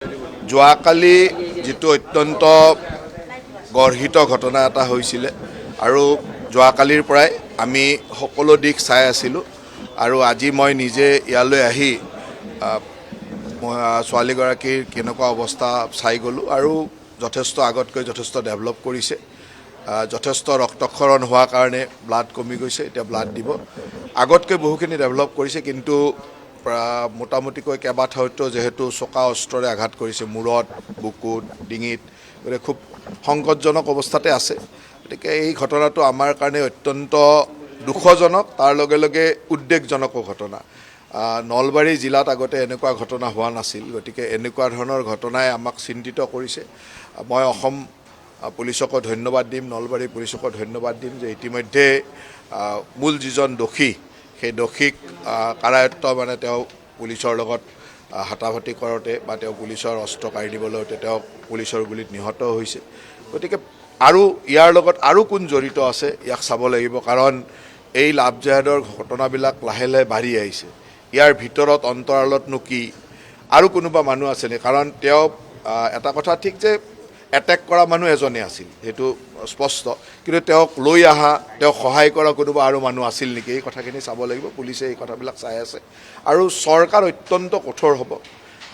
যোৱাকালি যেটো অত্যন্ত গৰ্হিত ঘটনা এটা হৈছিল আৰু যোৱাকালিৰ পৰাই আমি সকলো দিক চাই আছিলোঁ আৰু আজি মই নিজে ইয়ালৈ আহি ছোৱালীগৰাকীৰ কেনেকুৱা অৱস্থা চাই গ'লোঁ আৰু যথেষ্ট আগতকৈ যথেষ্ট ডেভেলপ কৰিছে যথেষ্ট ৰক্তক্ষৰণ হোৱাৰ কাৰণে ব্লাড কমি গৈছে এতিয়া ব্লাড দিব আগতকৈ বহুখিনি ডেভেলপ কৰিছে কিন্তু মোটামুটিকৈ কেইবাঠাইতো যেহেতু চকা অস্ত্ৰৰে আঘাত কৰিছে মূৰত বুকুত ডিঙিত গতিকে খুব সংকটজনক অৱস্থাতে আছে গতিকে এই ঘটনাটো আমাৰ কাৰণে অত্যন্ত দুখজনক তাৰ লগে লগে উদ্বেগজনকো ঘটনা নলবাৰী জিলাত আগতে এনেকুৱা ঘটনা হোৱা নাছিল গতিকে এনেকুৱা ধৰণৰ ঘটনাই আমাক চিন্তিত কৰিছে মই অসম পুলিচকো ধন্যবাদ দিম নলবাৰী পুলিচকো ধন্যবাদ দিম যে ইতিমধ্যে মূল যিজন দোষী সেই দোষীক কাৰায়ত্ব মানে তেওঁ পুলিচৰ লগত হাতাহাতি কৰোঁতে বা তেওঁ পুলিচৰ অস্ত্ৰ কাঢ়ি দিবলৈ তেওঁ পুলিচৰ গুলিত নিহত হৈছে গতিকে আৰু ইয়াৰ লগত আৰু কোন জড়িত আছে ইয়াক চাব লাগিব কাৰণ এই লাভ জেহাদৰ ঘটনাবিলাক লাহে লাহে বাঢ়ি আহিছে ইয়াৰ ভিতৰত অন্তৰালতনো কি আৰু কোনোবা মানুহ আছে নে কাৰণ তেওঁ এটা কথা ঠিক যে এটেক কৰা মানুহ এজনে আছিল সেইটো স্পষ্ট কিন্তু তেওঁক লৈ আহা তেওঁক সহায় কৰা কোনোবা আৰু মানুহ আছিল নেকি এই কথাখিনি চাব লাগিব পুলিচে এই কথাবিলাক চাই আছে আৰু চৰকাৰ অত্যন্ত কঠোৰ হ'ব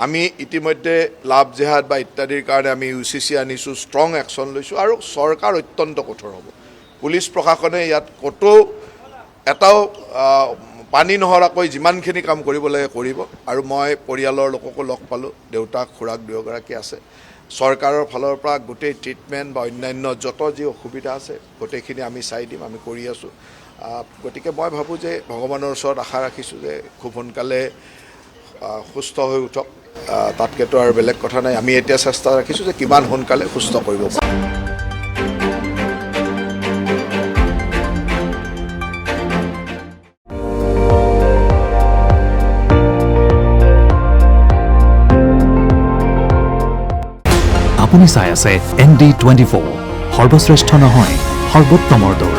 আমি ইতিমধ্যে লাভ জেহাদ বা ইত্যাদিৰ কাৰণে আমি UCC আনিছোঁ ষ্ট্ৰং একশ্যন লৈছোঁ আৰু চৰকাৰ অত্যন্ত কঠোৰ হ'ব পুলিচ প্ৰশাসনে ইয়াত ক'তো এটাও পানী নহৰাকৈ যিমানখিনি কাম কৰিব লাগে কৰিব আৰু মই পৰিয়ালৰ লোককো লগ পালোঁ দেউতাক খুৰাক দুয়োগৰাকী আছে চৰকাৰৰ ফালৰ পৰা গোটেই ট্ৰিটমেণ্ট বা অন্যান্য যত যি অসুবিধা আছে গোটেইখিনি আমি চাই দিম আমি কৰি আছোঁ গতিকে মই ভাবোঁ যে ভগৱানৰ ওচৰত আশা ৰাখিছোঁ যে খুব সোনকালে সুস্থ হৈ উঠক তাতকেতো আৰু বেলেগ কথা নাই আমি এতিয়া চেষ্টা ৰাখিছোঁ যে কিমান সোনকালে সুস্থ কৰিব পাৰোঁ আপুনি চাই আছে ND24 সৰ্বশ্ৰেষ্ঠ নহয় সৰ্বোত্তমৰ দৌৰ